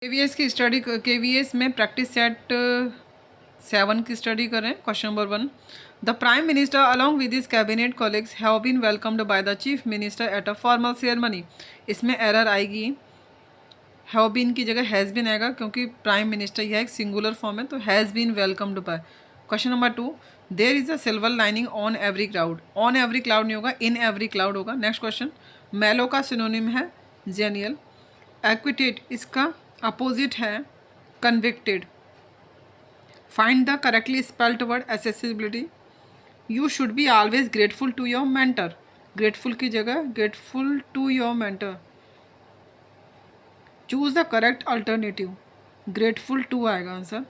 KVS की study KVS में practice set 7 की स्टडी करें। Question number 1, the prime minister along with his cabinet colleagues have been welcomed by the chief minister at a formal ceremony. इसमें error आएगी, have been की जगह has been आएगा क्योंकि prime minister यह एक सिंगुलर फॉर्म है, तो has been welcomed by. Question number 2, there is a silver lining on every cloud. On every cloud नहीं होगा, इन एवरी क्लाउड होगा। नेक्स्ट क्वेश्चन, मेलो का सिनोनिम है जेनियल। एक्विटेड इसका अपोजिट है convicted. Find the correctly spelled word accessibility। You should be always grateful to your mentor. Grateful की जगह grateful to your mentor. Choose the correct alternative, grateful to आएगा answer.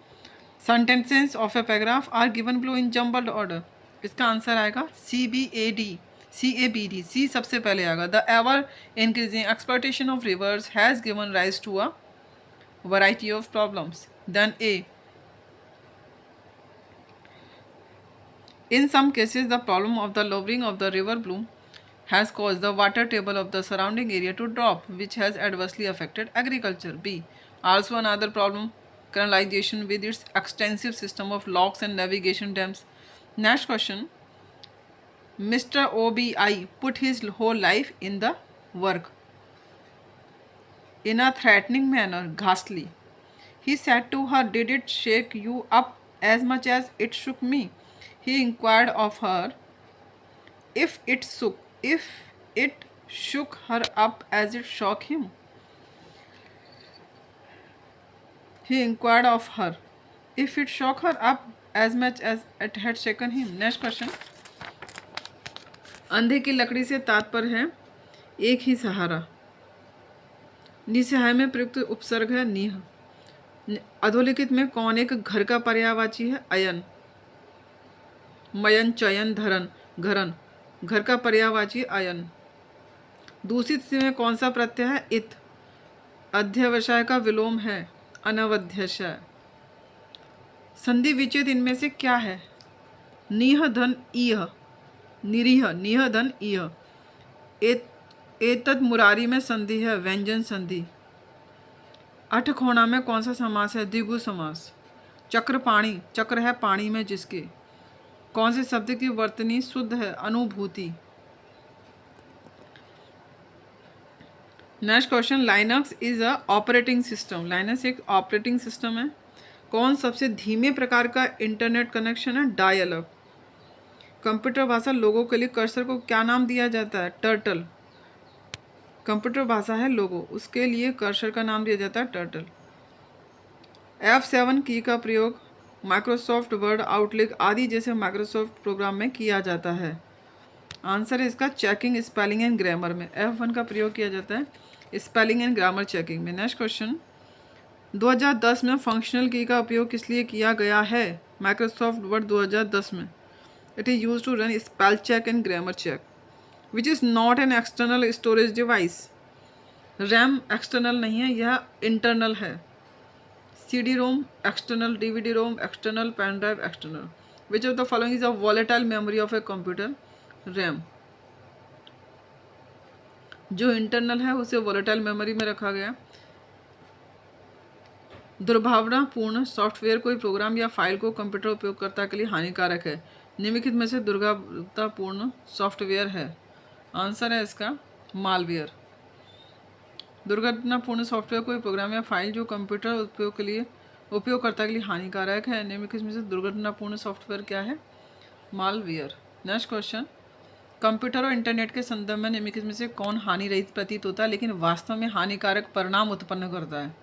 Sentences of a paragraph are given below in jumbled order. इसका answer आएगा CBAD। C सबसे पहले आएगा। The ever increasing exploitation of rivers has given rise to a variety of problems. Then A, in some cases the problem of the lowering of the river bloom has caused the water table of the surrounding area to drop, which has adversely affected agriculture. B, also another problem, canalization with its extensive system of locks and navigation dams. Next question, Mr. OBI put his whole life in the work. In a threatening manner, ghastly, he said to her, did it shake you up as much as it shook me? He inquired of her if it shook her up as it shook him. He inquired of her if it shook her up as much as it had shaken him. Next question, अंधे की लकड़ी से तात्पर्य है एक ही सहारा। निसहाय में प्रयुक्त उपसर्ग है निह। अधोलिखित में कौन एक घर का पर्यायवाची है? अयन। मयन, चयन, धरन, घरन। घर का पर्यायवाची अयन। दूसरी स्थिति में कौन सा प्रत्यय है? इत। अध्यवसाय का विलोम है अनवध्यशय। संधि विच्छेद इनमें से क्या है? निह धन इह, निरीह, निह धन इह। एतद मुरारी में संधि है व्यंजन संधि। अठखोणा में कौन सा समास है? द्विगु समास। चक्र पाणी, चक्र है पानी में जिसके। कौन से शब्द की वर्तनी शुद्ध है? अनुभूति। Next question, Linux is a operating system. Linux एक ऑपरेटिंग सिस्टम है। कौन सबसे धीमे प्रकार का इंटरनेट कनेक्शन है? Dial up. कंप्यूटर भाषा लोगों के लिए कर्सर को क्या नाम दिया जाता है? टर्टल। कंप्यूटर भाषा है लोगो, उसके लिए कर्सर का नाम दिया जाता है टर्टल। F7 की का प्रयोग माइक्रोसॉफ्ट वर्ड, आउटलुक आदि जैसे माइक्रोसॉफ्ट प्रोग्राम में किया जाता है। आंसर है इसका चेकिंग स्पेलिंग एंड ग्रामर में F1 का प्रयोग किया जाता है स्पेलिंग एंड ग्रामर चेकिंग में। नेक्स्ट क्वेश्चन, 2010 में फंक्शनल की का उपयोग किस लिए किया गया है? माइक्रोसॉफ्ट वर्ड 2010 में it is use to run spell check and grammar check, which is not an external storage device. RAM external नहीं है, यह इंटरनल है। CD ROM external, DVD ROM external, pen drive external. Which of the following is a volatile memory of a computer? RAM. जो internal है उसे volatile memory में रखा गया। दुर्भावनापूर्ण सॉफ्टवेयर कोई प्रोग्राम या फाइल को कंप्यूटर उपयोगकर्ता के लिए हानिकारक है। निम्नलिखित में से दुर्भावनापूर्ण सॉफ्टवेयर है? आंसर है इसका मालवेयर। दुर्घटनापूर्ण सॉफ्टवेयर कोई प्रोग्राम या फाइल जो कंप्यूटर उपयोगकर्ता के लिए हानिकारक है। निम्नलिखित में से दुर्घटनापूर्ण सॉफ्टवेयर क्या है? मालवेयर। नेक्स्ट क्वेश्चन, कंप्यूटर और इंटरनेट के संदर्भ में निम्नलिखित में से कौन हानि रहित प्रतीत होता है लेकिन वास्तव में हानिकारक परिणाम उत्पन्न करता है?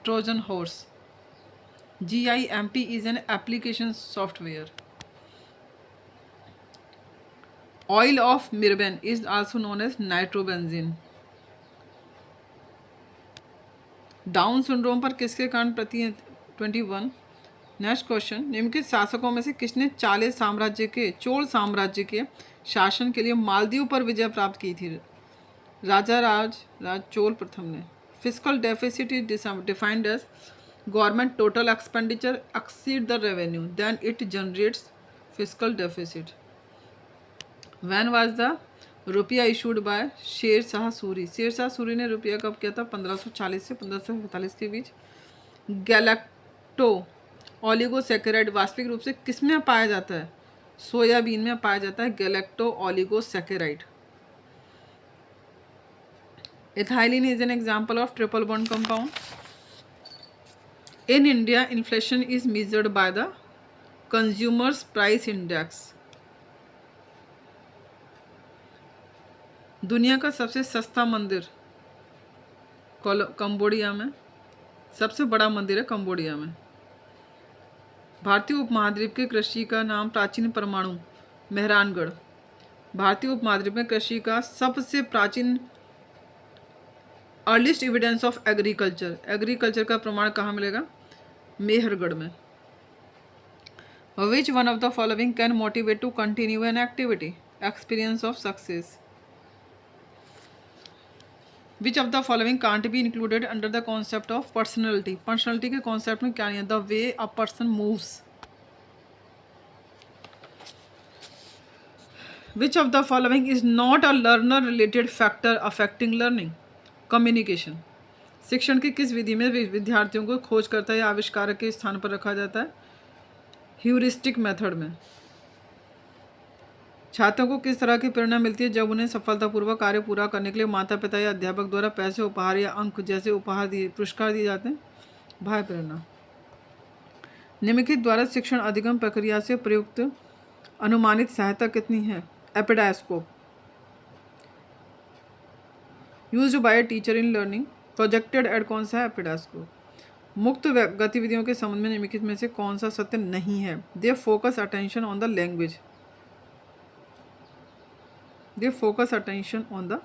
Trojan horse. GIMP is an application software. Oil of mirbane is also known as nitrobenzene. Down syndrome पर किसके कारण 21। नेक्स्ट क्वेश्चन, निम्नलिखित शासकों में से किसने चोल साम्राज्य के शासन के लिए मालदीव पर विजय प्राप्त की थी? राज चोल प्रथम ने। Physical deficit is defined as government total expenditure exceed the revenue then it generates physical deficit. When was the rupaya issued by Sher Shah Suri. शेर शाह सूरी ने रुपया कब किया था? 1540 से 1545 के बीच। गैलेक्टो ओलिगोसैकेराइड वास्तविक रूप से किस में पाया जाता है? सोयाबीन में पाया जाता है galacto oligosaccharide. Ethylene is an example of triple bond compound. In India inflation is measured by the consumers price index. दुनिया का सबसे सस्ता मंदिर कंबोडिया में, सबसे बड़ा मंदिर है कंबोडिया में। भारतीय उपमहाद्वीप के कृषि का नाम प्राचीन परमाणु मेहरानगढ़। भारतीय उपमहाद्वीप में कृषि का सबसे प्राचीन earliest evidence of agriculture, agriculture का प्रमाण कहाँ मिलेगा? मेहरगढ़ में। Which one of the following can motivate to continue an activity? Experience of success. Which of the following can't be included under the concept of personality? Personality के concept में क्या नहीं है? The way a person moves. Which of the following is not a learner related factor affecting learning? Communication. शिक्षण की किस विधि में विद्यार्थियों को खोजकर्ता या आविष्कारक के स्थान पर रखा जाता है? ह्यूरिस्टिक मेथड में। छात्रों को किस तरह की प्रेरणा मिलती है जब उन्हें सफलतापूर्वक कार्य पूरा करने के लिए माता पिता या अध्यापक द्वारा पैसे, उपहार या अंक जैसे पुरस्कार दिए जाते हैं? बाह्य प्रेरणा। निम्नलिखित द्वारा शिक्षण अधिगम प्रक्रिया से प्रयुक्त अनुमानित सहायता कितनी है? Epidiascope. Used by teacher in learning. Projected aid कौन सा है? एपिडास्कोप। मुक्त गतिविधियों के संबंध में निम्नलिखित में से कौन सा सत्य नहीं है? They focus attention on the language. They focus attention on the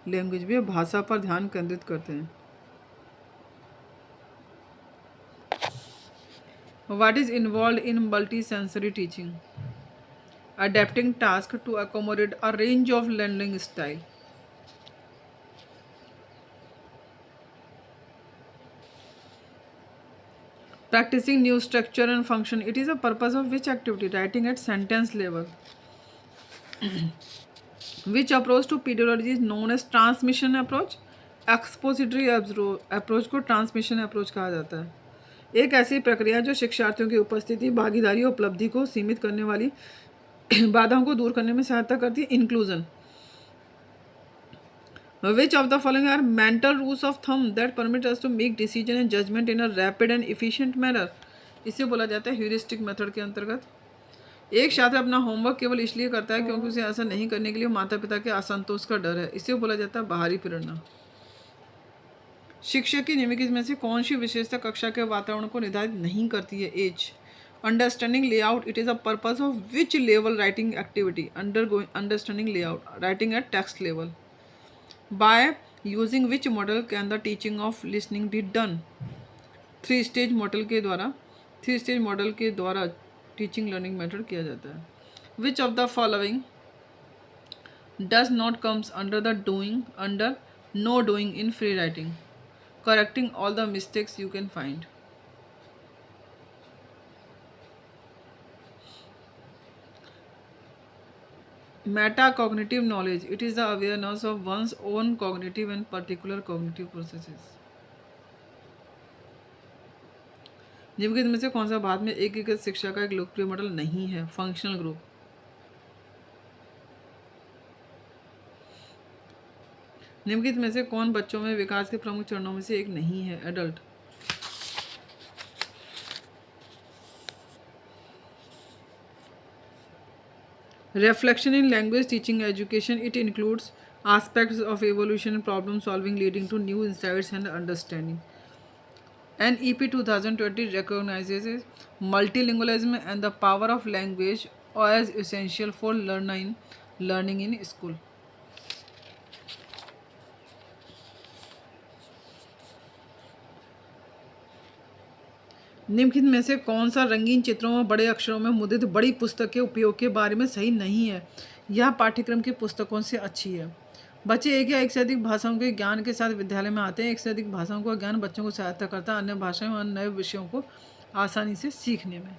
language, वे भाषा पर ध्यान केंद्रित करते हैं। What is involve in multi sensory teaching? Adapting task to accommodate a range of learning style. Practicing new structure and function. It is a purpose of which activity? Writing at sentence level. Which approach to pedagogy is known as transmission approach? Expository approach को transmission approach कहा जाता है। एक ऐसी प्रक्रिया जो शिक्षार्थियों की उपस्थिति, भागीदारी और उपलब्धि को सीमित करने वाली बाधाओं को दूर करने में सहायता करती है। Inclusion. Which of the following are mental rules of thumb that permit us to make decision and judgment in a rapid and efficient manner? इसे बोला जाता है ह्यूरिस्टिक मेथड के अंतर्गत। एक छात्र अपना होमवर्क केवल इसलिए करता है क्योंकि उसे ऐसा नहीं करने के लिए माता पिता के असंतोष का डर है। इसे बोला जाता है बाहरी प्रेरणा। शिक्षक की निम्नलिखित में से कौन सी विशेषता कक्षा के वातावरण को निर्धारित नहीं करती है? Age. Understanding layout. It is a purpose of which level writing activity? Understanding layout, writing at text level. By using which model can the teaching of listening be done? Three stage model के द्वारा teaching learning method किया जाता है। Which of the following does not comes under the doing under no doing in free writing? Correcting all the mistakes you can find. Metacognitive knowledge. It is the awareness of one's own cognitive and particular cognitive processes. निम्नलिखित में से कौन सा भारत में एकीकृत शिक्षा का एक लोकप्रिय मॉडल नहीं है? Functional group. निम्नलिखित में से कौन बच्चों में विकास के प्रमुख चरणों में से एक नहीं है? Adult. Reflection in language teaching education. It includes aspects of evolution and problem solving leading to new insights and understanding. NEP 2020 recognizes multilingualism and the power of language as essential for learning in school. निम्नलिखित में से कौन सा रंगीन चित्रों में बड़े अक्षरों में मुद्रित बड़ी पुस्तक के उपयोग के बारे में सही नहीं है? यह पाठ्यक्रम की पुस्तकों से अच्छी है। बच्चे एक या एक से अधिक भाषाओं के ज्ञान के साथ विद्यालय में आते हैं। एक से अधिक भाषाओं का ज्ञान बच्चों को सहायता करता है अन्य भाषाओं और नए विषयों को आसानी से सीखने में।